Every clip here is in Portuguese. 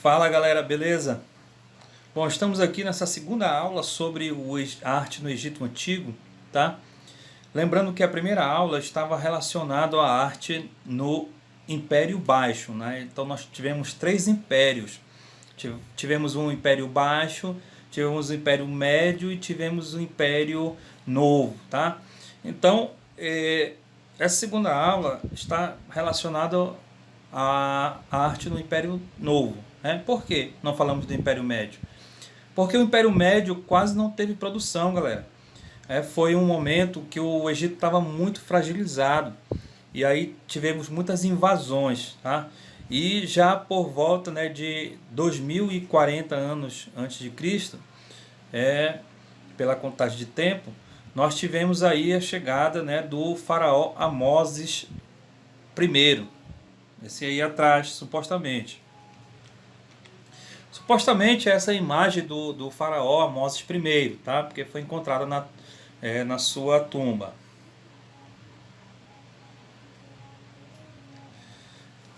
Fala galera, beleza? Bom, estamos aqui nessa segunda aula sobre a arte no Egito Antigo, tá? Lembrando que a primeira aula estava relacionada à arte no Império Baixo, né? Então nós tivemos três impérios. Tivemos um Império Baixo, tivemos um Império Médio e tivemos um Império Novo, tá? Então, essa segunda aula está relacionada à arte no Império Novo, né? Por que não falamos do Império Médio? Porque o Império Médio quase não teve produção, galera. Foi um momento que o Egito estava muito fragilizado. E aí tivemos muitas invasões, tá? E já por volta, né, de 2040 anos antes de Cristo, pela contagem de tempo, nós tivemos aí a chegada, né, do faraó Amoses I. Esse aí atrás, supostamente. Supostamente essa é a imagem do faraó Amoses I, tá? Porque foi encontrada na sua tumba.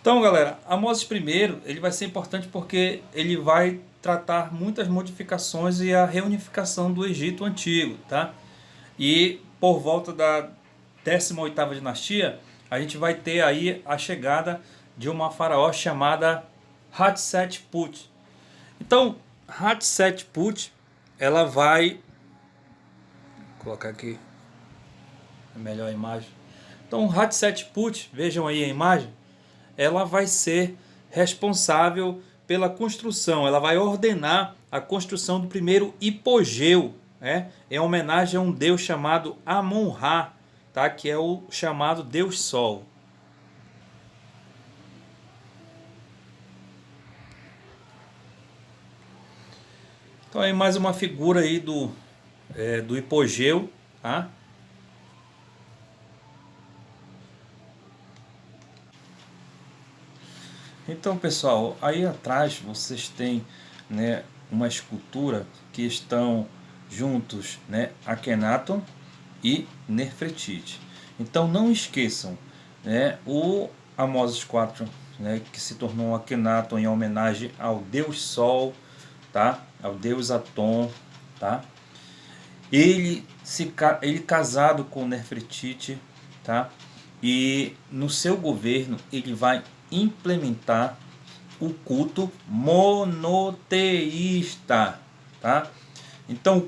Então, galera, Amoses I ele vai ser importante porque ele vai tratar muitas modificações e a reunificação do Egito Antigo, tá? E por volta da 18ª dinastia, a gente vai ter aí a chegada de uma faraó chamada Hatshepsut. Então, Hatshepsut, ela vai... Vou colocar aqui, é melhor a imagem. Então, Hatshepsut, vejam aí a imagem, ela vai ser responsável pela construção, ela vai ordenar a construção do primeiro hipogeu, né, em homenagem a um deus chamado Amon-Ra, tá, que é o chamado Deus Sol. Então aí mais uma figura aí do hipogeu, tá? Então, pessoal, aí atrás vocês têm, né, uma escultura que estão juntos, né, Akhenaton e Nefertiti. Então não esqueçam, né, o Amoses IV, né, que se tornou Akhenaton em homenagem ao Deus Sol, tá? Ao Deus Aton, tá? Ele casado com Nefertiti, tá? E no seu governo ele vai implementar o culto monoteísta, tá? Então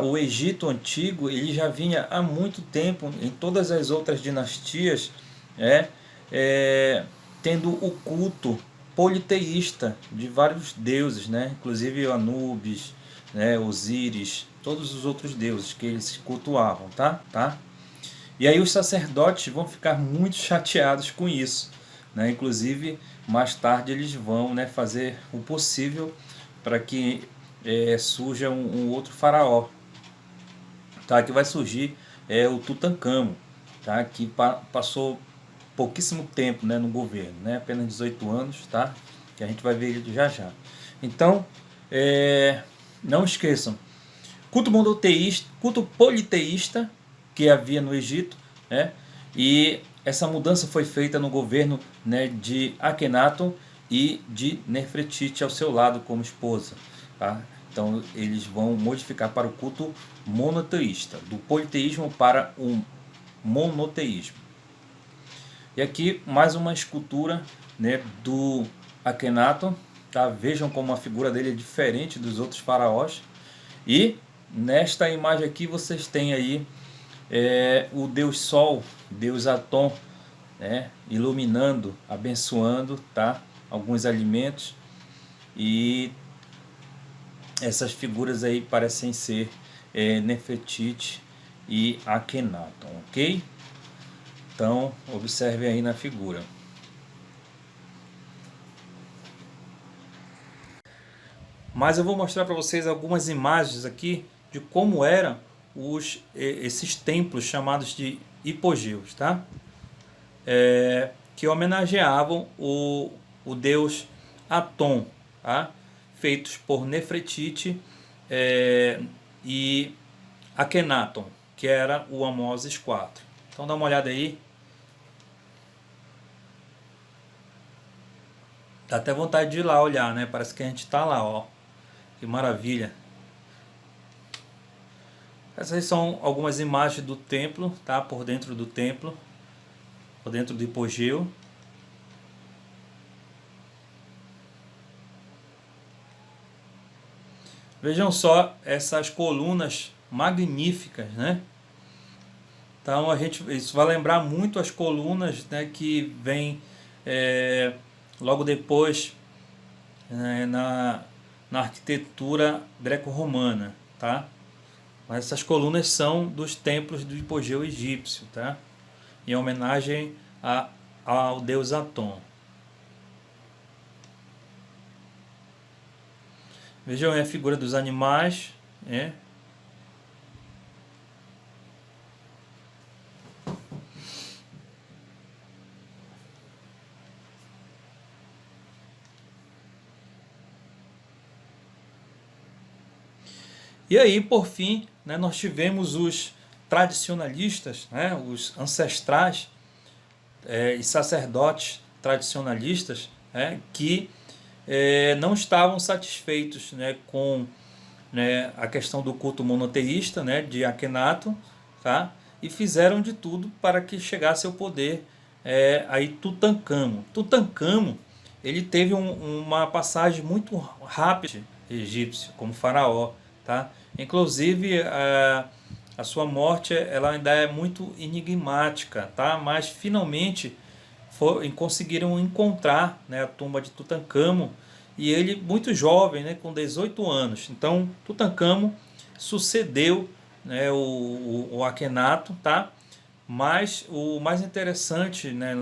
o Egito antigo ele já vinha há muito tempo em todas as outras dinastias, tendo o culto politeísta de vários deuses, né? Inclusive Anubis, né? Osíris, todos os outros deuses que eles cultuavam, tá? E aí os sacerdotes vão ficar muito chateados com isso, né? Inclusive mais tarde eles vão, né, fazer o possível para que surja um outro faraó, tá? Que vai surgir o Tutancâmon, tá? Que passou pouquíssimo tempo, né, no governo, né? Apenas 18 anos, tá? Que a gente vai ver ele já já. Então, não esqueçam, culto monoteísta, culto politeísta que havia no Egito, né? E essa mudança foi feita no governo, né, de Akhenaton e de Nefertiti ao seu lado como esposa, tá? Então eles vão modificar para o culto monoteísta, do politeísmo para o monoteísmo. E aqui mais uma escultura, né, do Akhenaton, tá? Vejam como a figura dele é diferente dos outros faraós. E nesta imagem aqui vocês têm aí o Deus Sol, Deus Aton, né, iluminando, abençoando, tá, alguns alimentos. E essas figuras aí parecem ser Nefertiti e Akhenaton, ok? Então observe aí na figura. Mas eu vou mostrar para vocês algumas imagens aqui de como eram esses templos chamados de hipogeus, tá? Que homenageavam o deus Aton, tá? Feitos por Nefertiti e Akhenaton, que era o Amoses IV. Então dá uma olhada aí. Dá até vontade de ir lá olhar, né? Parece que a gente está lá, ó. Que maravilha. Essas são algumas imagens do templo, tá? Por dentro do templo, por dentro do hipogeu. Vejam só essas colunas magníficas, né? Então isso vai lembrar muito as colunas, né, que vem logo depois, né, na arquitetura greco-romana, tá? Mas essas colunas são dos templos do hipogeu egípcio, tá? Em homenagem ao deus Atom. Vejam aí a figura dos animais, né? E aí, por fim, né, nós tivemos os tradicionalistas, né, os ancestrais e sacerdotes tradicionalistas, né, que não estavam satisfeitos, né, com, né, a questão do culto monoteísta, né, de Akhenaton, tá? E fizeram de tudo para que chegasse ao poder aí Tutankhamon. Tutankhamon, ele teve uma passagem muito rápida egípcio como faraó, tá? Inclusive a sua morte ela ainda é muito enigmática, tá? Mas finalmente conseguiram encontrar, né, a tumba de Tutankhamon, e ele muito jovem, né, com 18 anos. Então Tutankhamon sucedeu, né, o Akhenaton, tá? Mas o mais interessante, né,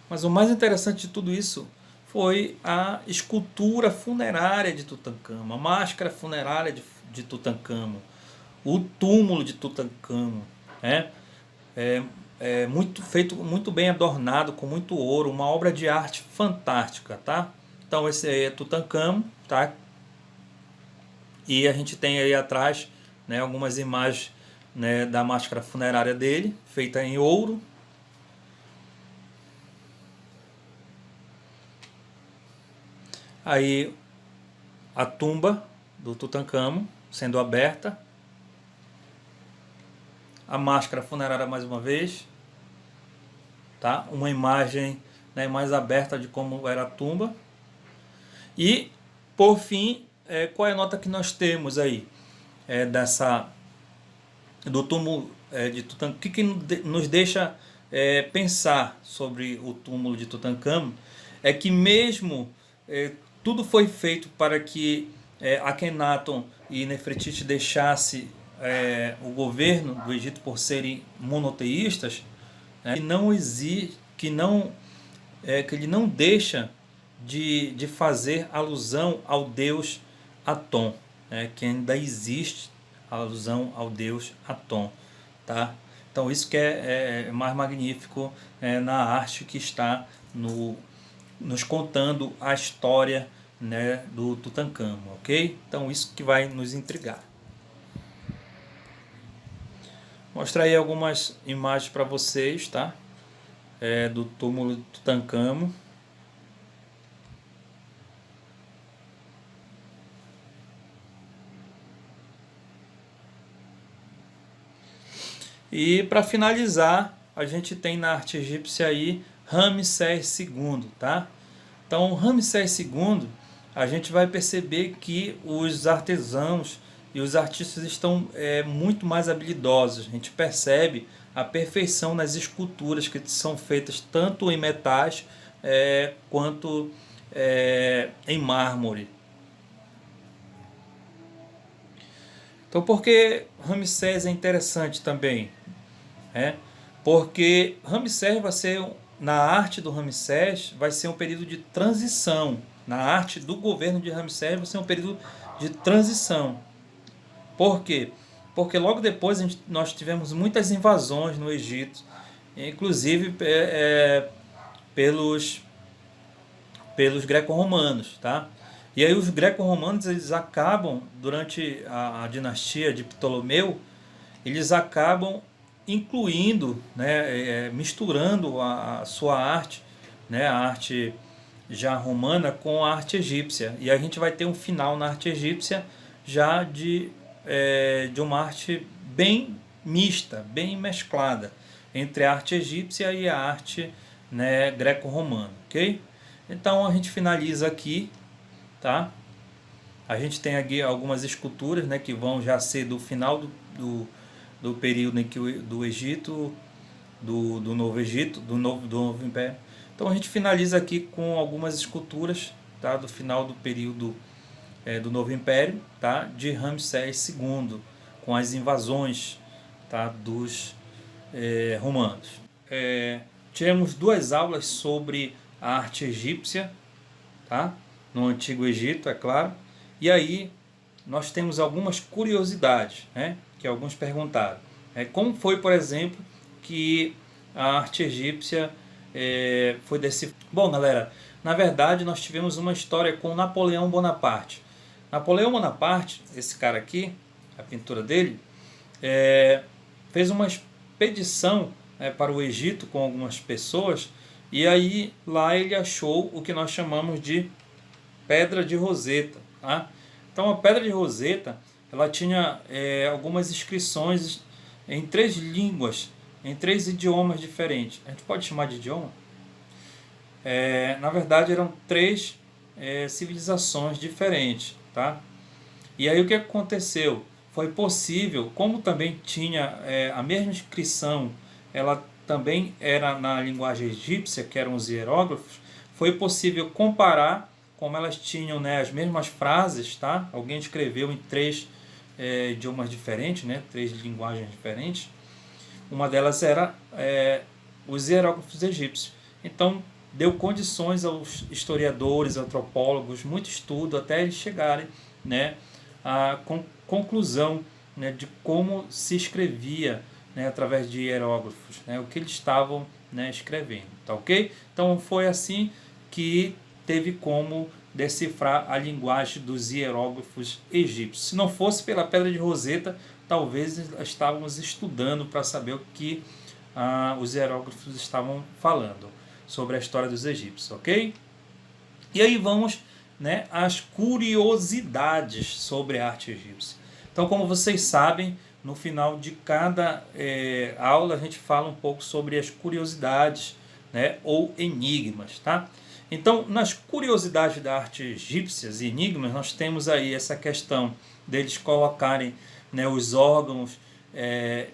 mas o mais interessante de tudo isso foi a escultura funerária de Tutankhamon, a máscara funerária de Tutankhamon, o túmulo de Tutankhamon, né? Muito feito, muito bem adornado, com muito ouro, uma obra de arte fantástica, tá? Então esse aí é Tutankhamon, tá? E a gente tem aí atrás, né, algumas imagens, né, da máscara funerária dele, feita em ouro. Aí a tumba do Tutankhamon sendo aberta, a máscara funerária mais uma vez, tá? Uma imagem, né, mais aberta de como era a tumba. E por fim, qual é a nota que nós temos aí do túmulo de Tutankhamon? O que nos deixa pensar sobre o túmulo de Tutankhamon é que mesmo tudo foi feito para que Akhenaton e Nefertiti deixasse o governo do Egito por serem monoteístas, né, que ele não deixa de fazer alusão ao deus Atom, né, que ainda existe alusão ao deus Atom, tá? Então isso que é mais magnífico na arte que está nos contando a história, né, do Tutankhamon, ok? Então isso que vai nos intrigar. Vou mostrar aí algumas imagens para vocês, tá? Do túmulo de Tutankhamon. E para finalizar, a gente tem na arte egípcia aí Ramsés II, tá? Então, Ramsés II, a gente vai perceber que os artesãos e os artistas estão muito mais habilidosos. A gente percebe a perfeição nas esculturas que são feitas tanto em metais quanto em mármore. Então, por que Ramsés é interessante também? Porque Ramsés vai ser, na arte do Ramsés, vai ser um período de transição. Na arte do governo de Ramsés vai ser um período de transição. Por quê? Porque logo depois nós tivemos muitas invasões no Egito, inclusive pelos greco-romanos, tá? E aí os greco-romanos, eles acabam, durante a dinastia de Ptolomeu, eles acabam incluindo, né, misturando a sua arte né, a arte já romana com a arte egípcia. E a gente vai ter um final na arte egípcia já de uma arte bem mista, bem mesclada entre a arte egípcia e a arte, né, greco-romana, ok? Então a gente finaliza aqui, tá? A gente tem aqui algumas esculturas, né, que vão já ser do final do período em que do Egito, do Novo Egito, do Novo Império. Então a gente finaliza aqui com algumas esculturas, tá, do final do período do Novo Império, tá, de Ramsés II, com as invasões, tá, dos romanos. Tivemos 2 aulas sobre a arte egípcia, tá, no Antigo Egito, é claro. E aí nós temos algumas curiosidades, né, que alguns perguntaram. Como foi, por exemplo, que a arte egípcia foi desse... Bom, galera, na verdade nós tivemos uma história com Napoleão Bonaparte. Napoleão Bonaparte, esse cara aqui, a pintura dele, fez uma expedição para o Egito com algumas pessoas, e aí lá ele achou o que nós chamamos de Pedra de Roseta. Tá? Então a Pedra de Roseta, ela tinha algumas inscrições em 3 línguas, em 3 idiomas diferentes. A gente pode chamar de idioma? Na verdade eram 3 civilizações diferentes. Tá? E aí o que aconteceu? Foi possível, como também tinha a mesma inscrição, ela também era na linguagem egípcia, que eram os hieróglifos, foi possível comparar, como elas tinham, né, as mesmas frases, tá? Alguém escreveu em 3 idiomas diferentes, né, 3 linguagens diferentes. Uma delas era os hieróglifos egípcios. Então deu condições aos historiadores, antropólogos, muito estudo, até eles chegarem, né, à conclusão, né, de como se escrevia, né, através de hieróglifos, né, o que eles estavam, né, escrevendo, tá ok? Então foi assim que teve como decifrar a linguagem dos hieróglifos egípcios. Se não fosse pela Pedra de Roseta, talvez estávamos estudando para saber o que os hieróglifos estavam falando sobre a história dos egípcios, ok? E aí vamos, né, às curiosidades sobre a arte egípcia. Então, como vocês sabem, no final de cada aula a gente fala um pouco sobre as curiosidades, né, ou enigmas, tá? Então, nas curiosidades da arte egípcias e enigmas, nós temos aí essa questão deles colocarem, né, os órgãos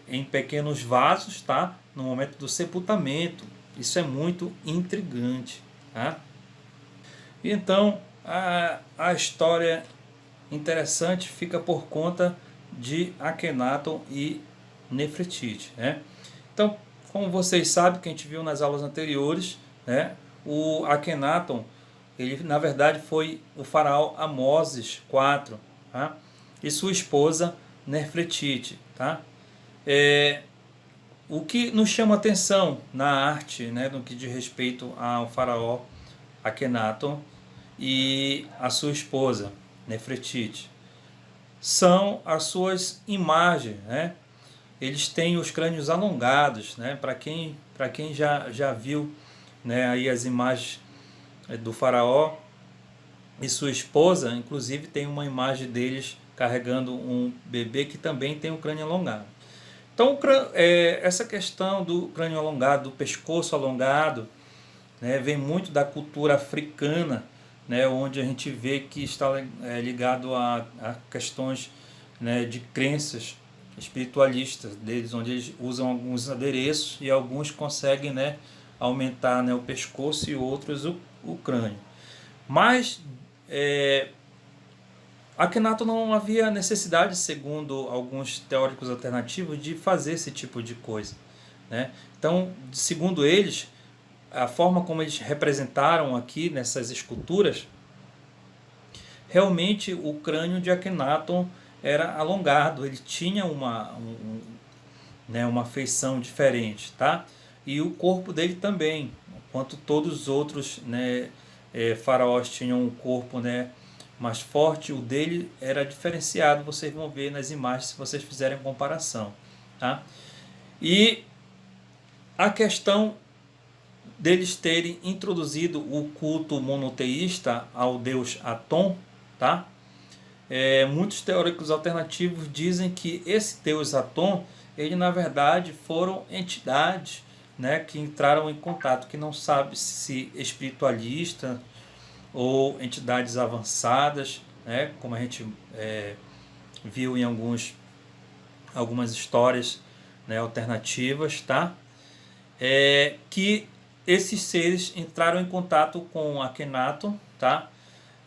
em pequenos vasos, tá, no momento do sepultamento. Isso é muito intrigante, tá? E então a história interessante fica por conta de Akhenaton e Nefertiti, né? Então, como vocês sabem, que a gente viu nas aulas anteriores, né, o Akhenaton, ele na verdade foi o faraó Amoses IV, tá? E sua esposa Nefertiti, tá? O que nos chama atenção na arte, né, no que diz respeito ao faraó Akhenaton e a sua esposa Nefertiti, são as suas imagens, né? Eles têm os crânios alongados, né? Para quem já viu, né, aí as imagens do faraó e sua esposa, inclusive tem uma imagem deles carregando um bebê que também tem um crânio alongado. Então essa questão do crânio alongado, do pescoço alongado, né, vem muito da cultura africana, né, onde a gente vê que está ligado a questões, né, de crenças espiritualistas deles, onde eles usam alguns adereços e alguns conseguem, né, aumentar, né, o pescoço e outros o crânio. Mas Akhenaton não havia necessidade, segundo alguns teóricos alternativos, de fazer esse tipo de coisa, né? Então, segundo eles, a forma como eles representaram aqui nessas esculturas, realmente o crânio de Akhenaton era alongado, ele tinha uma feição diferente, tá? E o corpo dele também, enquanto todos os outros, né, faraós tinham um corpo, né, mais forte, o dele era diferenciado, vocês vão ver nas imagens se vocês fizerem comparação, tá? E a questão deles terem introduzido o culto monoteísta ao deus Atom, tá? Muitos teóricos alternativos dizem que esse deus Atom, ele na verdade foram entidades, né, que entraram em contato, que não sabe se espiritualista ou entidades avançadas, né, como a gente viu em algumas histórias, né, alternativas, tá? Que esses seres entraram em contato com Akhenaton, tá?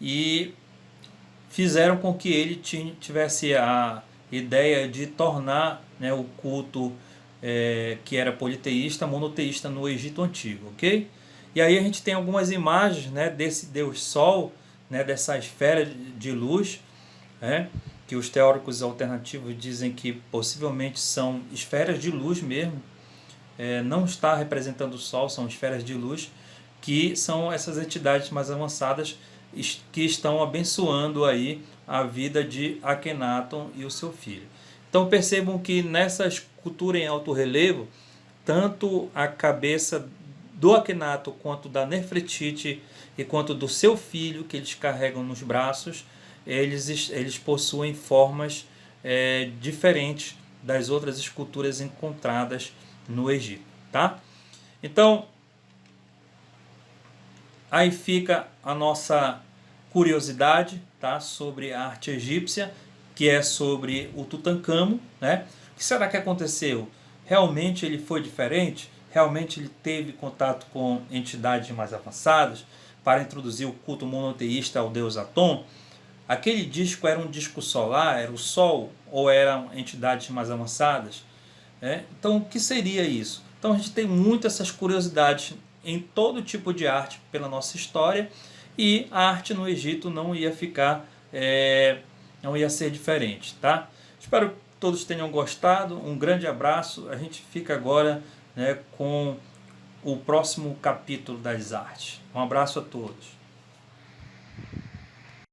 E fizeram com que ele tivesse a ideia de tornar, né, o culto que era politeísta, monoteísta no Egito Antigo, ok? E aí a gente tem algumas imagens, né, desse Deus Sol, né, dessa esfera de luz, né, que os teóricos alternativos dizem que possivelmente são esferas de luz mesmo, não está representando o Sol, são esferas de luz, que são essas entidades mais avançadas que estão abençoando aí a vida de Akhenaton e o seu filho. Então percebam que nessa escultura em alto relevo, tanto a cabeça do Akhenaton quanto da Nefertiti e quanto do seu filho, que eles carregam nos braços, eles possuem formas diferentes das outras esculturas encontradas no Egito, tá? Então, aí fica a nossa curiosidade, tá, sobre a arte egípcia, que é sobre o Tutancâmon, né? O que será que aconteceu? Realmente ele foi diferente? Realmente ele teve contato com entidades mais avançadas para introduzir o culto monoteísta ao deus Atom? Aquele disco era um disco solar, era o Sol, ou eram entidades mais avançadas? Então, o que seria isso? Então, a gente tem muitas essas curiosidades em todo tipo de arte pela nossa história, e a arte no Egito não ia ficar, não ia ser diferente, tá? Espero que todos tenham gostado. Um grande abraço. A gente fica agora, né, com o próximo capítulo das artes. Um abraço a todos.